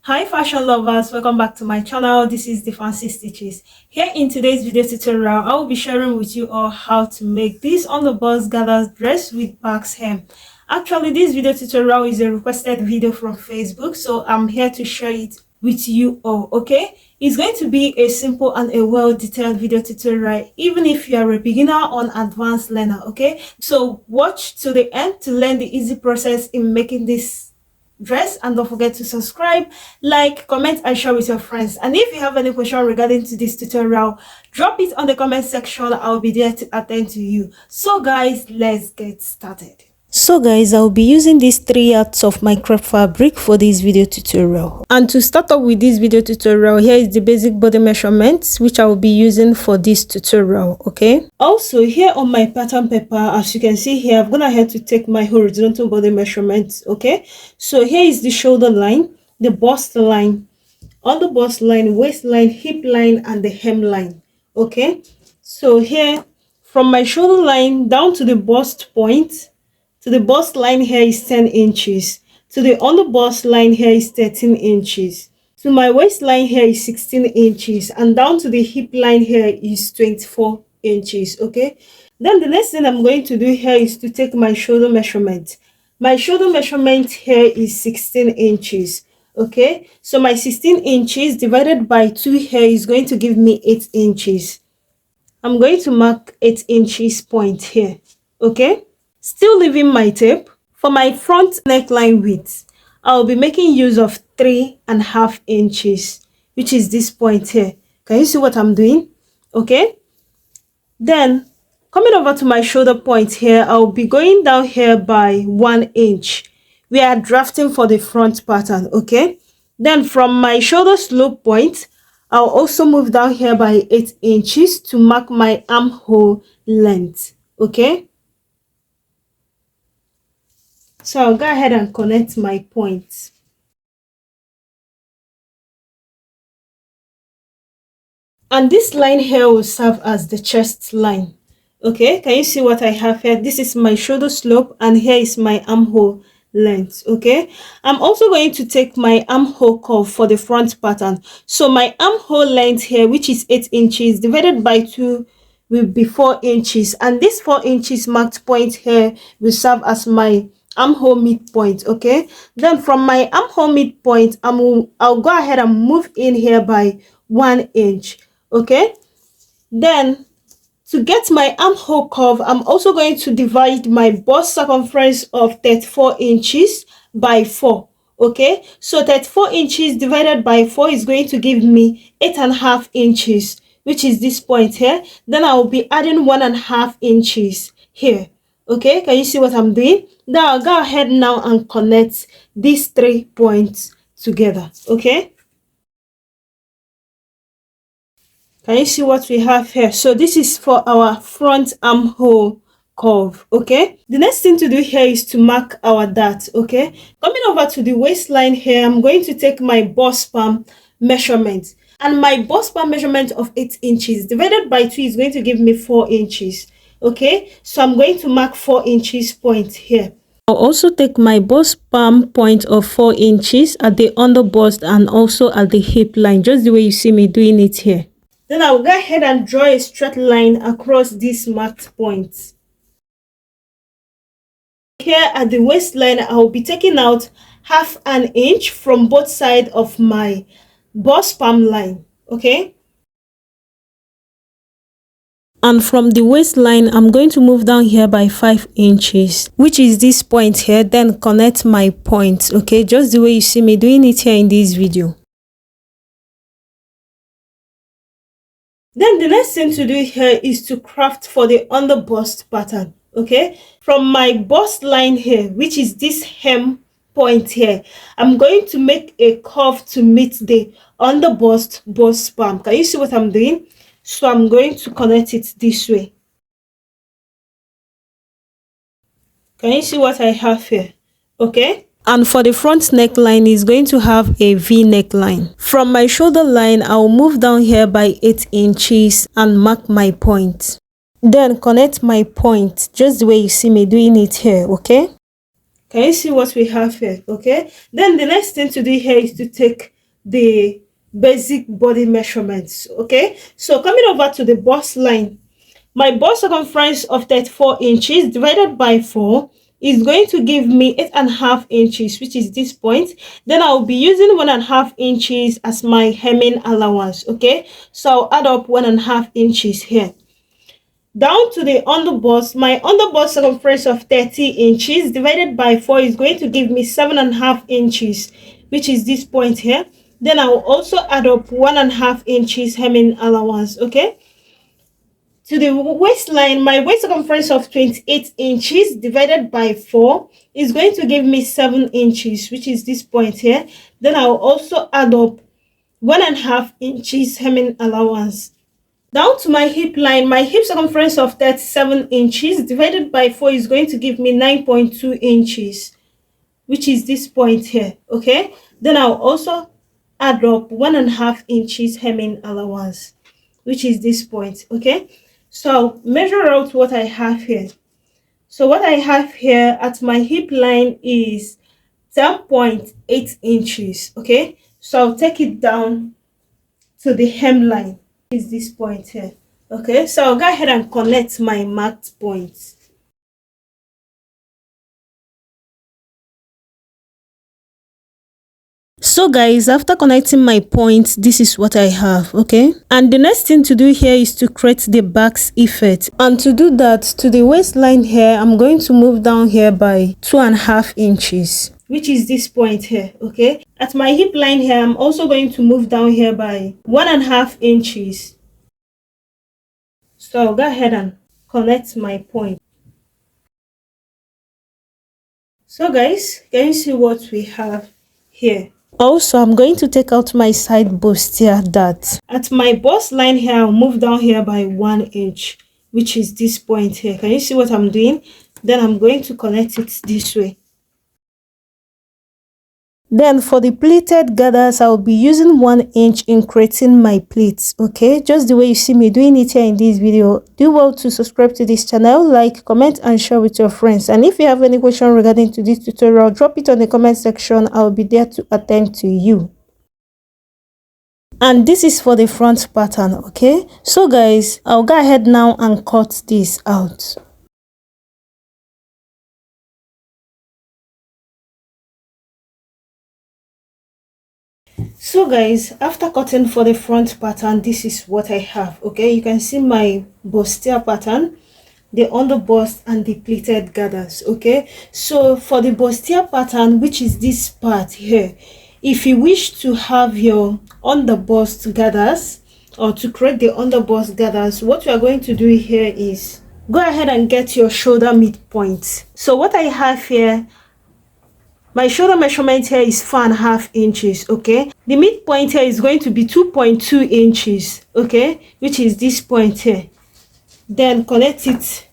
Hi fashion lovers, welcome back to my channel. This is the Fancy Stitches. Here in today's video tutorial, I will be sharing with you all how to make this underbust gala dress with Basque hem. Actually, this video tutorial is a requested video from Facebook, so I'm here to share it with you all. Okay, it's going to be a simple and a well-detailed video tutorial, even if you are a beginner or advanced learner. Okay, so watch to the end to learn the easy process in making this dress, and don't forget to subscribe, like, comment and share with your friends. And if you have any question regarding to this tutorial, drop it on the comment section. I'll be there to attend to you. So guys, let's get started. So guys, I'll be using these 3 yards of my crepe fabric for this video tutorial. And to start up with this video tutorial, here is the basic body measurements which I will be using for this tutorial. Okay, also here on my pattern paper, as you can see here, I'm gonna have to take my horizontal body measurements. Okay, so here is the shoulder line, the bust line, underbust line, waistline, hip line and the hem line. Okay, so here from my shoulder line down to the bust point, to the bust line here is 10 inches. To the underbust line here is 13 inches. To my waistline here is 16 inches. And down to the hip line here is 24 inches. Okay. Then the next thing I'm going to do here is to take my shoulder measurement. My shoulder measurement here is 16 inches. Okay. So my 16 inches divided by 2 here is going to give me 8 inches. I'm going to mark 8 inches point here. Okay. Still leaving my tape. For my front neckline width, I'll be making use of 3.5 inches, which is this point here. Can you see what I'm doing? Okay. Then coming over to my shoulder point here, I'll be going down here by 1 inch. We are drafting for the front pattern. Okay. Then from my shoulder slope point, I'll also move down here by 8 inches to mark my armhole length. Okay. So I'll go ahead and connect my points. And this line here will serve as the chest line. Okay, can you see what I have here? This is my shoulder slope and here is my armhole length. Okay, I'm also going to take my armhole curve for the front pattern. So my armhole length here, which is 8 inches divided by 2, will be 4 inches. And this 4 inches marked point here will serve as my armhole midpoint. Okay, then from my armhole midpoint, I'll go ahead and move in here by 1 inch. Okay, then to get my armhole curve, I'm also going to divide my bust circumference of 34 inches by 4. Okay, so 34 inches divided by 4 is going to give me 8.5 inches, which is this point here. Then I will be adding 1.5 inches here. Okay, can you see what I'm doing? Now I'll go ahead now and connect these 3 points together. Okay, can you see what we have here? So this is for our front armhole curve. Okay, the next thing to do here is to mark our dart. Okay, coming over to the waistline here, I'm going to take my bust palm measurement, and my bust palm measurement of 8 inches divided by 2 is going to give me 4 inches. Okay, so I'm going to mark 4 inches point here. I'll also take my bust palm point of 4 inches at the underbust and also at the hip line, just the way you see me doing it here. Then I'll go ahead and draw a straight line across these marked points. Here at the waistline, I'll be taking out 1/2 inch from both sides of my bust palm line. Okay. And from the waistline, I'm going to move down here by 5 inches, which is this point here, then connect my points. Okay, just the way you see me doing it here in this video. Then the next thing to do here is to craft for the underbust pattern. Okay, from my bust line here, which is this hem point here, I'm going to make a curve to meet the underbust bust palm. Can you see what I'm doing? So I'm going to connect it this way. Can you see what I have here? Okay. And for the front neckline is going to have a V neckline. From my shoulder line, I'll move down here by 8 inches and mark my point. Then connect my point just the way you see me doing it here. Okay. Can you see what we have here? Okay. Then the next thing to do here is to take the basic body measurements. Okay, so coming over to the bust line, my bust circumference of 34 inches divided by 4 is going to give me 8.5 inches, which is this point. Then I'll be using 1.5 inches as my hemming allowance. Okay, so I'll add up 1.5 inches here. Down to the underbust, my underbust circumference of 30 inches divided by 4 is going to give me 7.5 inches, which is this point here. Then I will also add up 1.5 inches hemming allowance. Okay, to the waistline, my waist circumference of 28 inches divided by 4 is going to give me 7 inches, which is this point here. Then I will also add up 1.5 inches hemming allowance. Down to my hip line, my hip circumference of 37 inches divided by 4 is going to give me 9.2 inches, which is this point here. Okay, then I'll also add up 1.5 inches hemming allowance, which is this point. Okay, so measure out what I have here. So what I have here at my hip line is 10.8 inches. Okay, so I'll take it down to the hem line, is this point here. Okay, so I'll go ahead and connect my marked points. So guys, after connecting my points, this is what I have. Okay, and the next thing to do here is to create the Basque effect, and to do that, to the waistline here, I'm going to move down here by 2.5 inches, which is this point here. Okay, at my hip line here, I'm also going to move down here by 1.5 inches. So I'll go ahead and connect my point. So guys, can you see what we have here? Also, I'm going to take out my side bustier dart. At my bust line here, I'll move down here by 1 inch, which is this point here. Can you see what I'm doing? Then I'm going to connect it this way. Then for the pleated gathers, I'll be using 1 inch in creating my pleats. Okay, just the way you see me doing it here in this video. Do well to subscribe to this channel, like, comment and share with your friends. And if you have any question regarding to this tutorial, drop it on the comment section. I'll be there to attend to you. And this is for the front pattern. Okay, so guys, I'll go ahead now and cut this out. So guys, after cutting for the front pattern, this is what I have. Okay, you can see my bustier pattern, the underbust and the pleated gathers. Okay, so for the bustier pattern, which is this part here, if you wish to have your underbust gathers or to create the underbust gathers, what you are going to do here is go ahead and get your shoulder midpoint. So what I have here, my shoulder measurement here is 4.5 inches. Okay, the midpoint here is going to be 2.2 inches. Okay, which is this point here. Then connect it.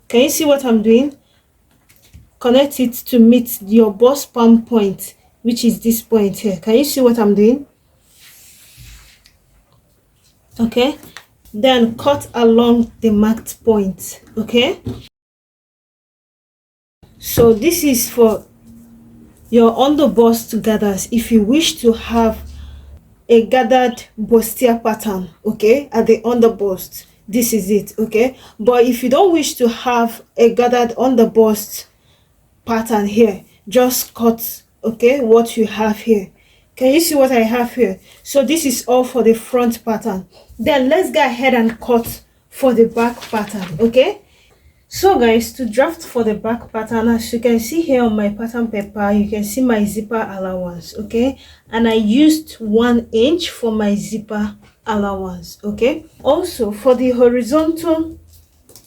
Can you see what I'm doing? Connect it to meet your bust palm point, which is this point here. Can you see what I'm doing? Okay, then cut along the marked point. Okay, so this is for your underbust gathers if you wish to have a gathered bustier pattern. Okay, at the underbust, this is it. Okay, but if you don't wish to have a gathered underbust pattern here, just cut, okay, what you have here. Can you see what I have here? So this is all for the front pattern. Then let's go ahead and cut for the back pattern. Okay, so guys, to draft for the back pattern, as you can see here on my pattern paper, you can see my zipper allowance. Okay, and I used 1 inch for my zipper allowance. Okay, also for the horizontal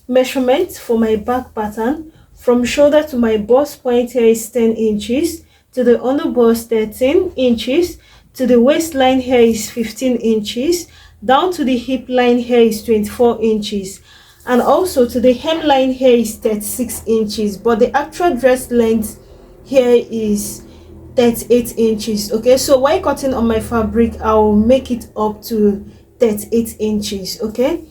measurement for my back pattern, from shoulder to my bust point here is 10 inches, to the underbust 13 inches, to the waistline here is 15 inches, down to the hip line here is 24 inches, and also to the hemline here is 36 inches, but the actual dress length here is 38 inches. Okay, so while cutting on my fabric, I will make it up to 38 inches. Okay,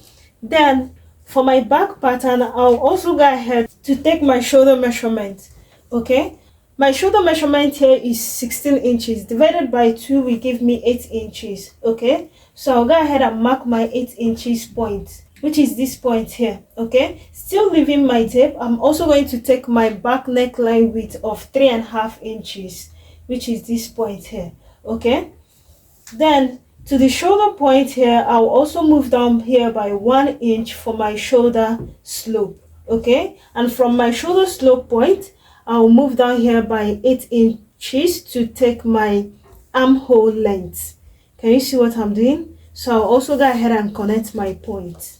then for my back pattern, I'll also go ahead to take my shoulder measurement. Okay, My shoulder measurement here is 16 inches. Divided by 2 will give me 8 inches. Okay, so I'll go ahead and mark my 8 inches point, which is this point here. Okay, still leaving my tape, I'm also going to take my back neckline width of 3.5 inches, which is this point here. Okay, then to the shoulder point here, I'll also move down here by 1 inch for my shoulder slope. Okay, and from my shoulder slope point, I'll move down here by 8 inches to take my armhole length. Can you see what I'm doing? So I'll also go ahead and connect my point.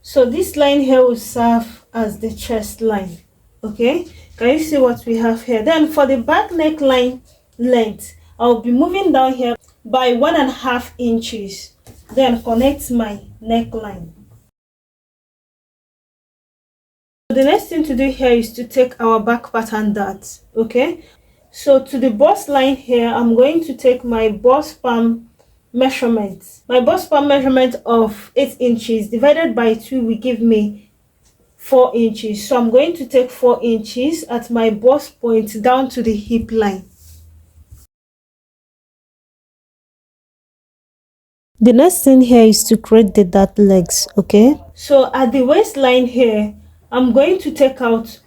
So this line here will serve as the chest line. Okay, can you see what we have here? Then for the back neckline length, I'll be moving down here by 1.5 inches. Then connect my neckline. The next thing to do here is to take our back pattern dart. Okay, so to the bust line here, I'm going to take my bust palm measurement. My bust palm measurement of 8 inches divided by 2 will give me 4 inches. So I'm going to take 4 inches at my bust point down to the hip line. The next thing here is to create the dart legs. Okay, so at the waistline here, I'm going to take out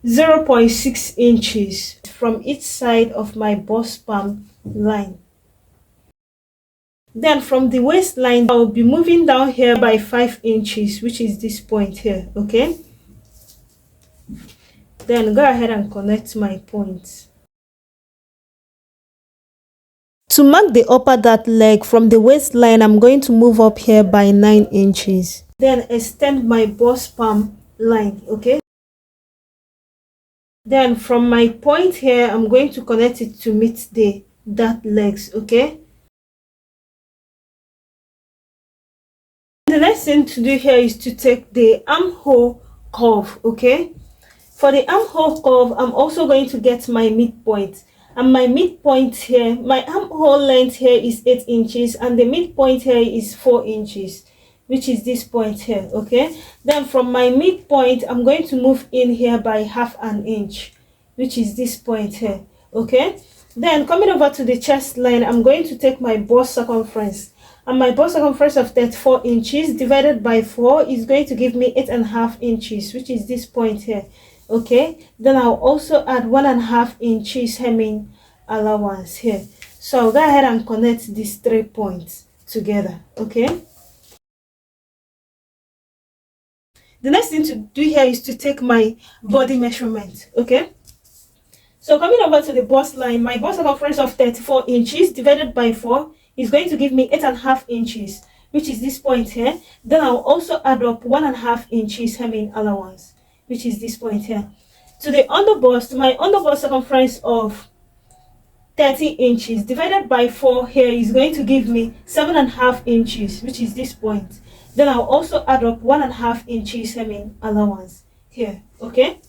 0.6 inches from each side of my bust palm line. Then from the waistline, I'll be moving down here by 5 inches, which is this point here. Okay, then go ahead and connect my points. To mark the upper dart leg from the waistline, I'm going to move up here by 9 inches. Then extend my bust palm line. Okay, then from my point here, I'm going to connect it to meet the dart legs. Okay, the next thing to do here is to take the armhole curve. Okay, for the armhole curve, I'm also going to get my midpoint, and my midpoint here, my armhole length here is 8 inches and the midpoint here is 4 inches, which is this point here. Okay, then from my midpoint, I'm going to move in here by 1/2 inch, which is this point here. Okay, then coming over to the chest line, I'm going to take my bust circumference, and my bust circumference of 34 inches divided by 4 is going to give me 8.5 inches, which is this point here. Okay, then I'll also add 1.5 inches hemming allowance here. So I'll go ahead and connect these 3 points together. Okay, the next thing to do here is to take my body measurement. Okay, so coming over to the bust line, my bust circumference of 34 inches divided by 4 is going to give me 8.5 inches, which is this point here. Then I'll also add up 1.5 inches hemming allowance, which is this point here. To the underbust, my underbust circumference of 30 inches divided by 4 here is going to give me 7.5 inches, which is this point. Then I'll also add up 1.5 inches hemming allowance here. Okay,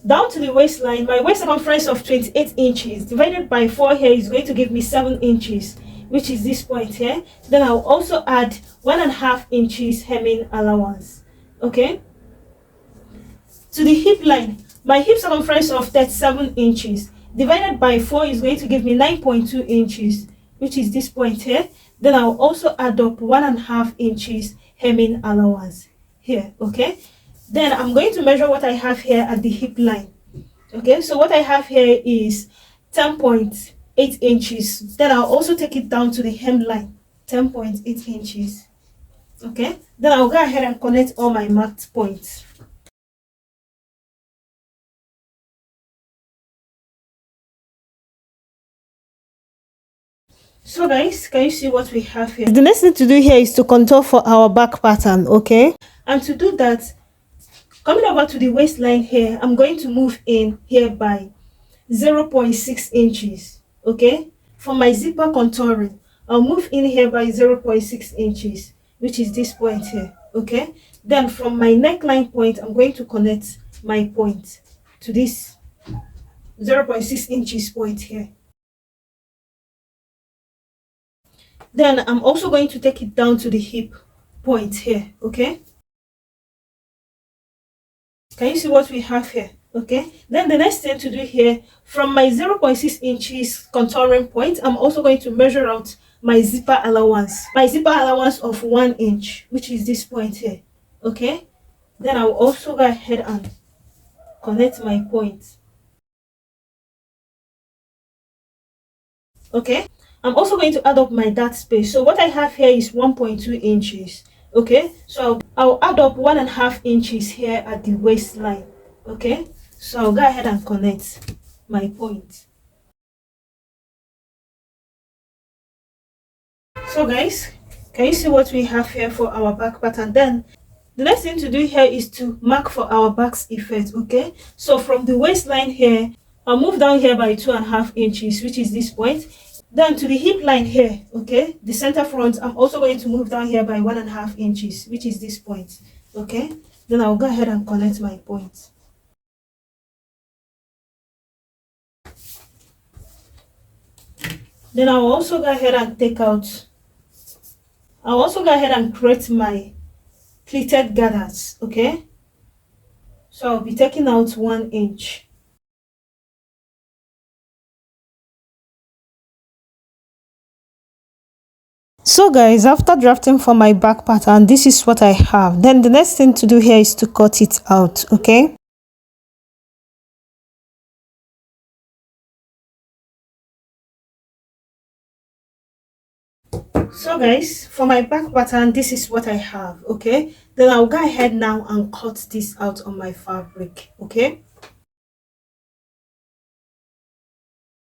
down to the waistline, my waist circumference of 28 inches divided by 4 here is going to give me 7 inches, which is this point here. Then I'll also add 1.5 inches hemming allowance. Okay, to the hip line, my hip circumference of 37 inches divided by 4 is going to give me 9.2 inches, which is this point here. Then I'll also add up 1.5 inches hemming allowance here. Okay, then I'm going to measure what I have here at the hip line. Okay, so what I have here is 10.8 inches. Then I'll also take it down to the hem line, 10.8 inches. Okay, then I'll go ahead and connect all my marked points. So guys, can you see what we have here? The next thing to do here is to contour for our back pattern. Okay, and to do that, coming over to the waistline here, I'm going to move in here by 0.6 inches. Okay, for my zipper contouring, I'll move in here by 0.6 inches, which is this point here. Okay, then from my neckline point, I'm going to connect my point to this 0.6 inches point here. Then I'm also going to take it down to the hip point here. Okay, Can you see what we have here? Okay, then the next thing to do here, from my 0.6 inches contouring point, I'm also going to measure out my zipper allowance of 1 inch, which is this point here. Okay, then I'll also go ahead and connect my point. Okay, I'm also going to add up my dart space. So what I have here is 1.2 inches. Okay, so I'll add up 1.5 inches here at the waistline. Okay, so I'll go ahead and connect my point. So guys, can you see what we have here for our back pattern? Then the next thing to do here is to mark for our Basque effect. Okay, so from the waistline here, I'll move down here by 2.5 inches, which is this point. Then to the hip line here, okay, the center front, I'm also going to move down here by 1.5 inches, which is this point. Okay, then I'll go ahead and connect my point. Then I'll also go ahead and create my pleated gathers. Okay, so I'll be taking out 1 inch. So guys, after drafting for my back pattern, this is what I have. Then the next thing to do here is to cut it out. Okay, so guys, for my back pattern, this is what I have. Okay, then I'll go ahead now and cut this out on my fabric. Okay,